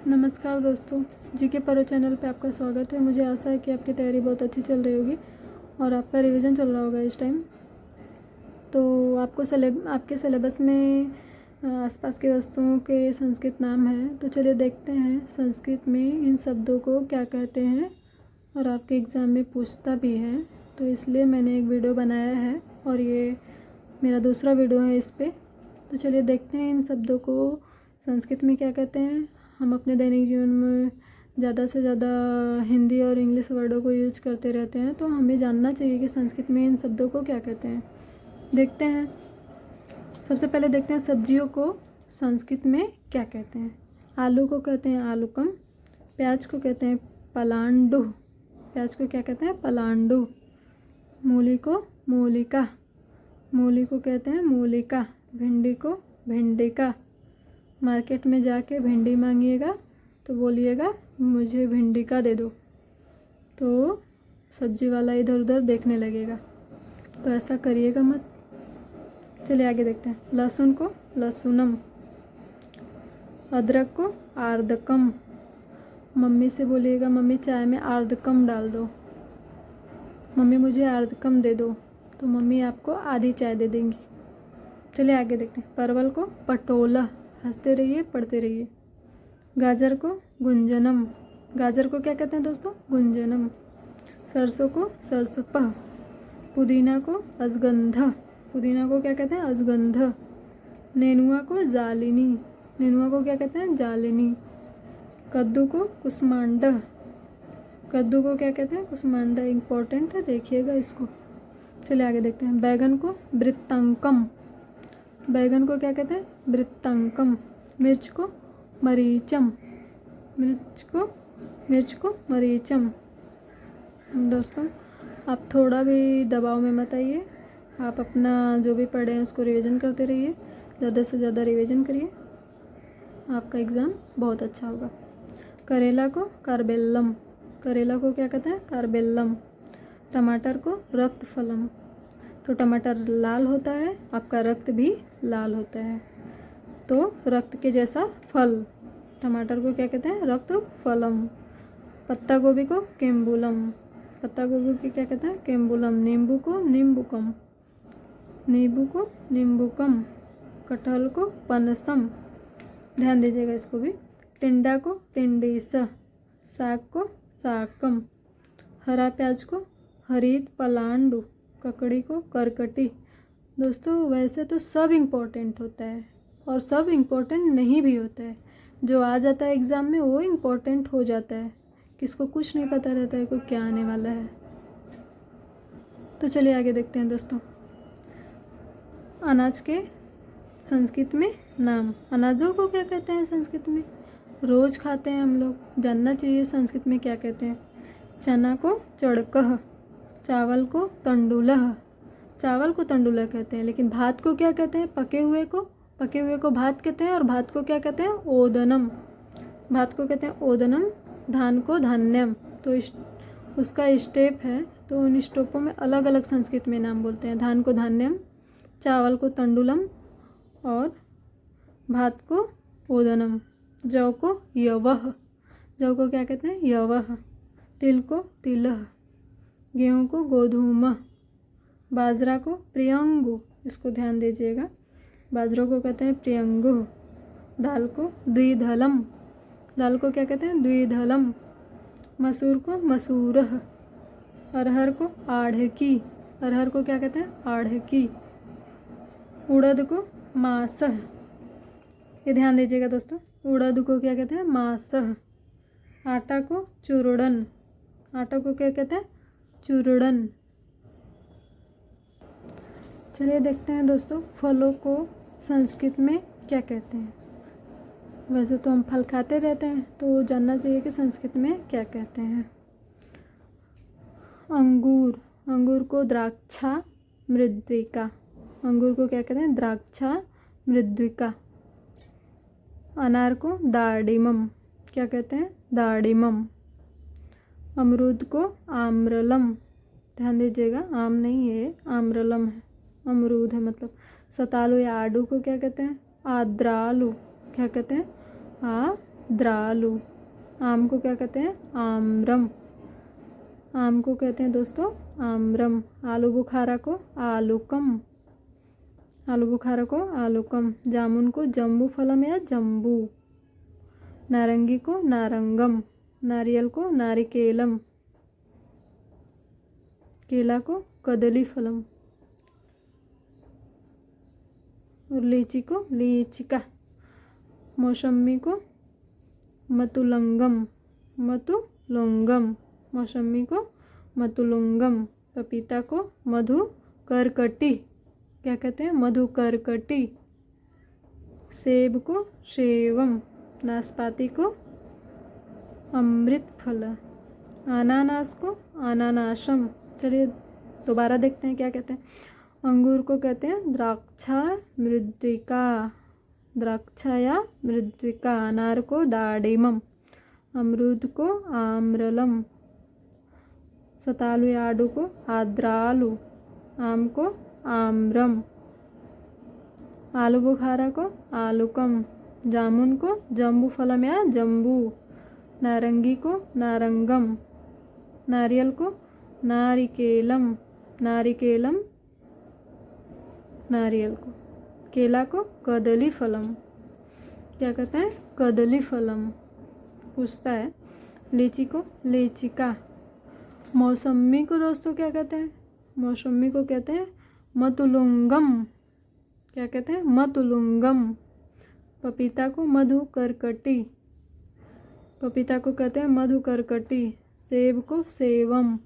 नमस्कार दोस्तों, जीके परो चैनल पे आपका स्वागत है। मुझे आशा है कि आपकी तैयारी बहुत अच्छी चल रही होगी और आपका रिवीजन चल रहा होगा इस टाइम। तो आपके सिलेबस में आसपास की वस्तुओं के संस्कृत नाम है। तो चलिए देखते हैं संस्कृत में इन शब्दों को क्या कहते हैं, और आपके एग्ज़ाम में पूछता भी है। तो इसलिए मैंने एक वीडियो बनाया है और ये मेरा दूसरा वीडियो है इस पर। तो चलिए देखते हैं इन शब्दों को संस्कृत में क्या कहते हैं। हम अपने दैनिक जीवन में ज़्यादा से ज़्यादा हिंदी और इंग्लिश वर्डों को यूज करते रहते हैं, तो हमें जानना चाहिए कि संस्कृत में इन शब्दों को क्या कहते हैं। देखते हैं। सबसे पहले देखते हैं सब्जियों को संस्कृत में क्या कहते हैं। आलू को कहते हैं आलूकम। प्याज को कहते हैं पलांडु। प्याज को क्या कहते हैं पलांडु। मूली को मूलिका। मूली को कहते हैं मूलिका। भिंडी को भिंडिका। मार्केट में जाके भिंडी मांगिएगा तो बोलिएगा मुझे भिंडी का दे दो, तो सब्जी वाला इधर उधर देखने लगेगा, तो ऐसा करिएगा मत। चलिए आगे देखते हैं। लहसुन को लहसुनम। अदरक को आर्दकम। मम्मी से बोलिएगा मम्मी चाय में आर्दकम डाल दो। मम्मी मुझे आर्दकम दे दो, तो मम्मी आपको आधी चाय दे देंगी। चलिए आगे देखते हैं। परवल को पटोला। हंसते रहिए पढ़ते रहिए। गाजर को गुंजनम। गाजर को क्या कहते हैं दोस्तों? गुंजनम। सरसों को सरसपह। पुदीना को अजगंध। पुदीना को क्या कहते हैं? अजगंध। नेनुआ को जालिनी। नेनुआ को क्या कहते हैं? जालिनी। कद्दू को कुसमांडा। कद्दू को क्या कहते हैं? कुसमांडा। इम्पोर्टेंट है, देखिएगा इसको। चलिए आगे देखते हैं। बैगन को वृत्तांकम। बैगन को क्या कहते हैं? वृत्तांकम। मिर्च को मरीचम। मिर्च को मरीचम। दोस्तों, आप थोड़ा भी दबाव में मत आइए। आप अपना जो भी पढ़े हैं उसको रिवीजन करते रहिए। ज़्यादा से ज़्यादा रिवीजन करिए, आपका एग्ज़ाम बहुत अच्छा होगा। करेला को कार्बेल्लम। करेला को क्या कहते हैं? कार्बेल्लम। टमाटर को रक्त फलम। तो टमाटर लाल होता है, आपका रक्त भी लाल होता है, तो रक्त के जैसा फल। टमाटर को क्या कहते हैं? रक्त फलम। पत्ता गोभी को केम्बुलम। पत्ता गोभी को क्या कहते हैं? केम्बुलम। नींबू को नींबुकम। नींबू को नींबुकम। कटहल को पनसम। ध्यान दीजिएगा इसको भी। टिंडा को टिंडीस। साग को साकम। हरा प्याज को हरित पलांडु। ककड़ी को करकटी। दोस्तों, वैसे तो सब इम्पोर्टेंट होता है और सब इम्पोर्टेंट नहीं भी होता है। जो आ जाता है एग्ज़ाम में वो इम्पोर्टेंट हो जाता है। किसको कुछ नहीं पता रहता है कोई क्या आने वाला है। तो चलिए आगे देखते हैं दोस्तों। अनाज के संस्कृत में नाम। अनाजों को क्या कहते हैं संस्कृत में? रोज़ खाते हैं हम लोग, जानना चाहिए संस्कृत में क्या कहते हैं। चना को चड़कह। चावल को तंडुलह। चावल को तंडुलह कहते हैं, लेकिन भात को क्या कहते हैं? पके हुए को भात कहते हैं, और भात को क्या कहते हैं? ओदनम। भात को कहते हैं ओदनम। धान को धान्यम। तो उसका स्टेप है, तो उन स्टेपों में अलग अलग संस्कृत में नाम बोलते हैं। धान को धान्यम, चावल को तंडुलम, और भात को ओदनम। जौ को यवह। जौ को क्या कहते हैं? यवह। तिल को तिलह। गेहूँ को गोधूम। बाजरा को प्रियंगु। इसको ध्यान दीजिएगा, बाजरा को कहते हैं प्रियंगु। दाल को द्विदलम। दाल को क्या कहते हैं? द्विदलम। मसूर को मसूरह। अरहर को आढ़की। अरहर को क्या कहते हैं? आढ़की। उड़द को मासह। ये ध्यान दीजिएगा दोस्तों, उड़द को क्या कहते हैं? मासह। आटा को चूरड़न। आटा को क्या कहते हैं? चूरड़न। चलिए देखते हैं दोस्तों, फलों को संस्कृत में क्या कहते हैं। वैसे तो हम फल खाते रहते हैं, तो जानना चाहिए कि संस्कृत में क्या कहते हैं। अंगूर। अंगूर को द्राक्षा मृद्विका। अंगूर को क्या कहते हैं? द्राक्षा मृद्विका। अनार को दाड़िमम। क्या कहते हैं? दाड़िमम। अमरूद को आम्रलम। ध्यान दीजिएगा, आम नहीं है, आम्रलम है, अमरूद है मतलब। शतालू या आडू को क्या कहते हैं? आद्रालु। क्या कहते हैं? द्रालु। आम को क्या कहते हैं? आम्रम। आम को कहते हैं दोस्तों आम्रम। आलू बुखारा को आलूकम। आलू बुखारा को आलूकम। जामुन को जम्बू फलम या जम्बू। नारंगी को नारंगम। नारियल को नारिकेलम। केला को कदली फलम। और लीची को लीचिका। मौसम्मी को मतुलंगम। मतुलंगम। मौसम्मी को मतुलंगम। पपीता को मधुकरकटी। क्या कहते हैं? मधुकरकटी। सेब को सेवम। नाशपाती को अमृत फल। अनानास को अनानासम। चलिए दोबारा देखते हैं क्या कहते हैं। अंगूर को कहते हैं द्राक्षा मृद्विका। द्राक्षा या मृद्विका। अनार को दाडिमम। अमरूद को आम्रलम। सतालु या आडू को आद्रालु। आम को आम्रम। आलू बुखारा को आलूकम। जामुन को जम्बू फलम या जम्बू। नारंगी को नारंगम। नारियल को नारिकेलम। नारिकेलम नारियल को। केला को कदली फलम। क्या कहते हैं? कदली फलम। पूछता है लीची को लीचिका। मौसम्मी को दोस्तों क्या कहते हैं? मौसम्मी को कहते हैं मतुलुंगम। क्या कहते हैं? मतुलुंगम। पपीता को मधुकरकटी। पपीता को कहते हैं मधुकरकटी। सेब को सेवम।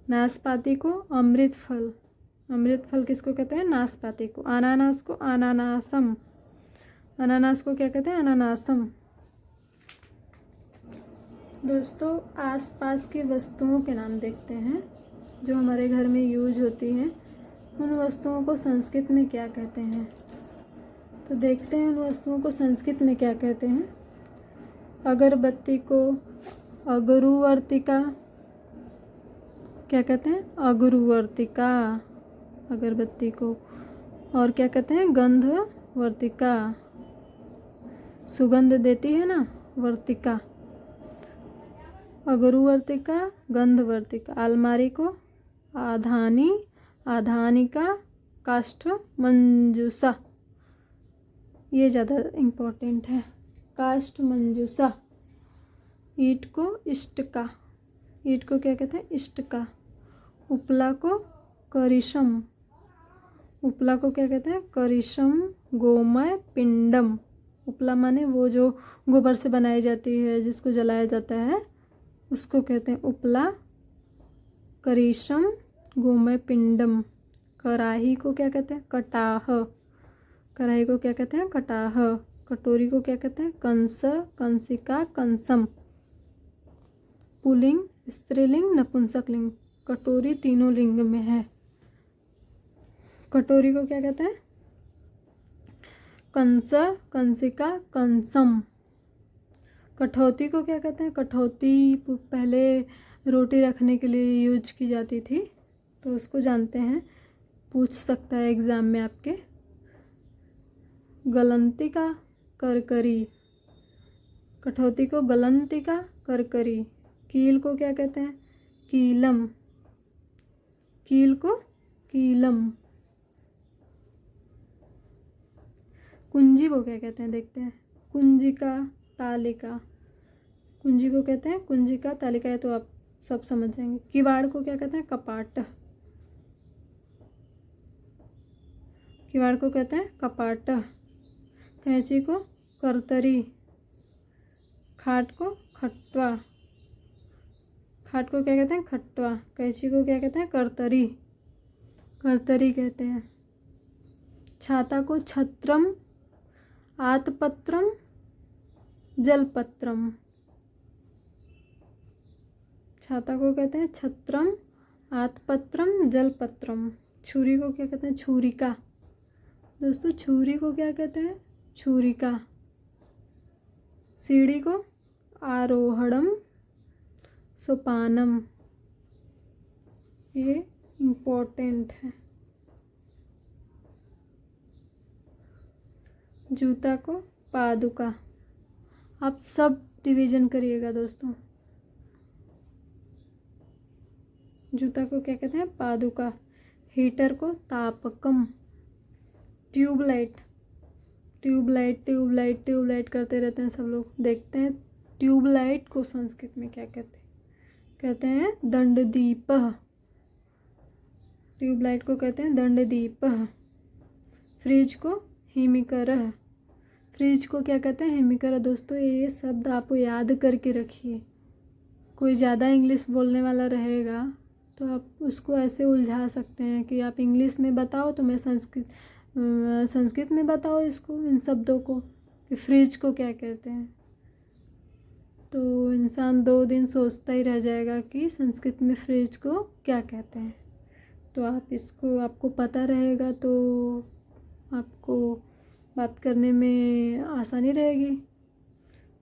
नाशपाती को अमृत फल। अमृत फल किसको कहते हैं? नाशपाती को। अनानास को अनानासम। अनानास को क्या कहते हैं? अनानासम। दोस्तों आसपास की वस्तुओं के नाम देखते हैं जो हमारे घर में यूज होती हैं। उन वस्तुओं को संस्कृत में क्या कहते हैं? तो देखते हैं उन वस्तुओं को संस्कृत में क्या कहते हैं। अगरबत्ती को अगरुवर्तिका। क्या कहते हैं? अगरुवर्तिका। अगरबत्ती को। और क्या कहते हैं? गंधवर्तिका। सुगंध देती है ना, वर्तिका। अगरुवर्तिका गंधवर्तिका। अलमारी को आधानी आधानिका काष्ठ मंजूषा। ये ज़्यादा इम्पोर्टेंट है। काष्ठ मंजूषा। ईंट को इष्टका। ईंट को क्या कहते हैं? इष्टका। उपला को करिशम। उपला को क्या कहते हैं? करिशम। गोमय पिंडम। उपला माने वो जो गोबर से बनाई जाती है, जिसको जलाया जाता है, उसको कहते हैं उपला। करिशम गोमय पिंडम। कराही को क्या कहते हैं? कटाह। कराही को क्या कहते हैं? कटाह। कटोरी को क्या कहते हैं? कंस कंसिका कंसम। पुल्लिंग स्त्रीलिंग नपुंसकलिंग। कटोरी तीनों लिंग में है। कटोरी को क्या कहते हैं? कंस कंसिका कंसम। कठौती को क्या कहते हैं? कठौती पहले रोटी रखने के लिए यूज की जाती थी, तो उसको जानते हैं, पूछ सकता है एग्ज़ाम में आपके। गलंतिका करकरी। कठौती को गलंतिका करकरी। कील को क्या कहते हैं? कीलम। कील को कीलम। कुंजी को क्या कहते हैं? देखते हैं। कुंजिका तालिका। कुंजी को कहते हैं कुंजिका तालिका। है तो आप सब समझ जाएंगे। किवाड़ को क्या कहते हैं? कपाट। किवाड़ को कहते हैं कपाट। कैंची को करतरी। खाट को खटवा। खाट को क्या कहते हैं? खटवा। कैंची को क्या कहते हैं? करतरी। करतरी कहते हैं। छाता को छत्रम। आतपत्रम जलपत्रम। छाता को कहते हैं छत्रम आतपत्रम जलपत्रम। छुरी को क्या कहते हैं? छुरिका। दोस्तों छुरी को क्या कहते हैं? छुरिका। सीढ़ी को आरोहणम सोपानम। ये इम्पोर्टेंट है। जूता को पादुका। आप सब रिवीजन करिएगा दोस्तों। जूता को क्या कहते हैं? पादुका। हीटर को तापकम। ट्यूबलाइट, ट्यूबलाइट ट्यूबलाइट ट्यूबलाइट करते रहते हैं सब लोग। देखते हैं ट्यूबलाइट को संस्कृत में क्या कहते हैं। कहते हैं दंडदीपः। ट्यूबलाइट को कहते हैं दंडदीपः। फ्रिज को हिमिकरः। फ्रिज को क्या कहते हैं? हिमिकरः। दोस्तों ये शब्द आप याद करके रखिए। कोई ज़्यादा इंग्लिश बोलने वाला रहेगा तो आप उसको ऐसे उलझा सकते हैं कि आप इंग्लिश में बताओ तो मैं संस्कृत में बताओ इसको, इन शब्दों को कि फ्रिज को क्या कहते हैं। तो इंसान 2 दिन सोचता ही रह जाएगा कि संस्कृत में फ्रिज को क्या कहते हैं। तो आपको पता रहेगा तो आपको बात करने में आसानी रहेगी।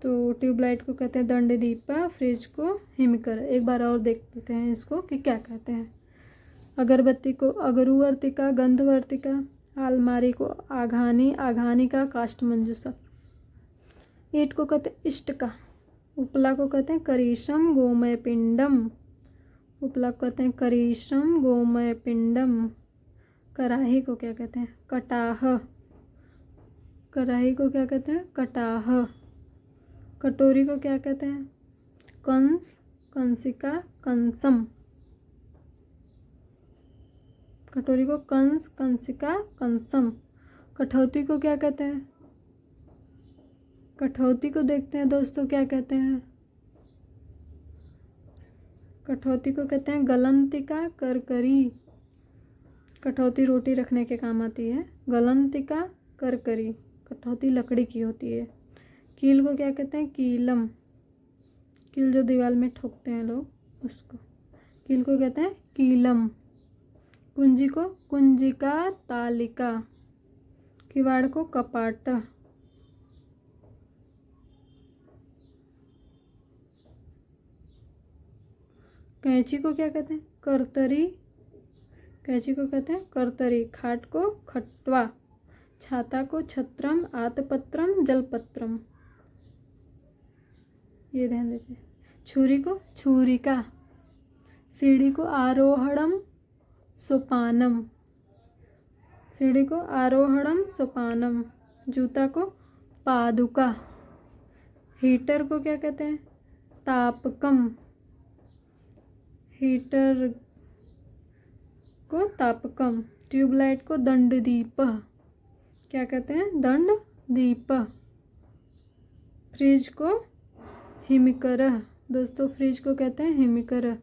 तो ट्यूबलाइट को कहते हैं दंडदीपा, फ्रिज को हिमकर। एक बार और देख लेते हैं इसको कि क्या कहते हैं। अगरबत्ती को अगरुवर्तिका, गंधवर्तिका। अलमारी को आघानी, आघानी का काष्ठमंजूषा। ईंट को कहते हैं इष्टका। उपला को कहते हैं करीशम गोमय पिंडम। उपला को कहते हैं करीशम गोमय पिंडम। कराही को क्या कहते हैं? कटाह। कराही को क्या कहते हैं? कटाह। कटोरी को क्या कहते हैं? कंस, कंसिका, कंसम। कटोरी को कंस, कंसिका, कंसम। कठौती को क्या कहते हैं? कठौती को देखते हैं दोस्तों क्या कहते हैं। कठौती को कहते हैं गलंतिका, करकरी। कठौती रोटी रखने के काम आती है। गलंतिका, करकरी। कठौती लकड़ी की होती है। कील को क्या कहते हैं? कीलम। कील जो दीवार में ठोकते हैं लोग उसको, कील को कहते हैं कीलम। कुंजी को कुंजिका, तालिका। किवाड़ को कपाट। कैंची को क्या कहते हैं? करतरी। कैंची को कहते हैं करतरी। खाट को खटवा। छाता को छत्रम, आतपत्रम, जलपत्रम। ये ध्यान दीजिए। छुरी को छुरिका। सीढ़ी को आरोहणम, सोपानम। सीढ़ी को आरोहणम, सोपानम। जूता को पादुका। हीटर को क्या कहते हैं? तापकम। हीटर को तापकम। ट्यूबलाइट को दंडदीपः। क्या कहते हैं? दंडदीपः। फ्रिज को हिमिकरः। दोस्तों फ्रिज को कहते हैं हिमिकरः।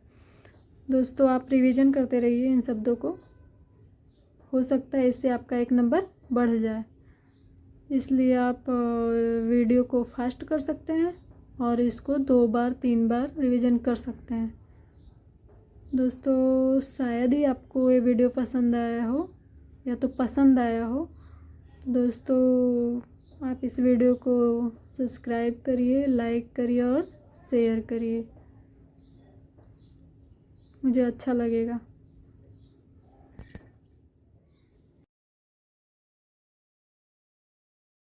दोस्तों आप रिवीजन करते रहिए इन शब्दों को, हो सकता है इससे आपका 1 नंबर बढ़ जाए। इसलिए आप वीडियो को फास्ट कर सकते हैं और इसको 2 बार 3 बार रिवीजन कर सकते हैं। दोस्तों शायद ही आपको ये वीडियो पसंद आया हो या तो पसंद आया हो। दोस्तों आप इस वीडियो को सब्सक्राइब करिए, लाइक करिए और शेयर करिए, मुझे अच्छा लगेगा।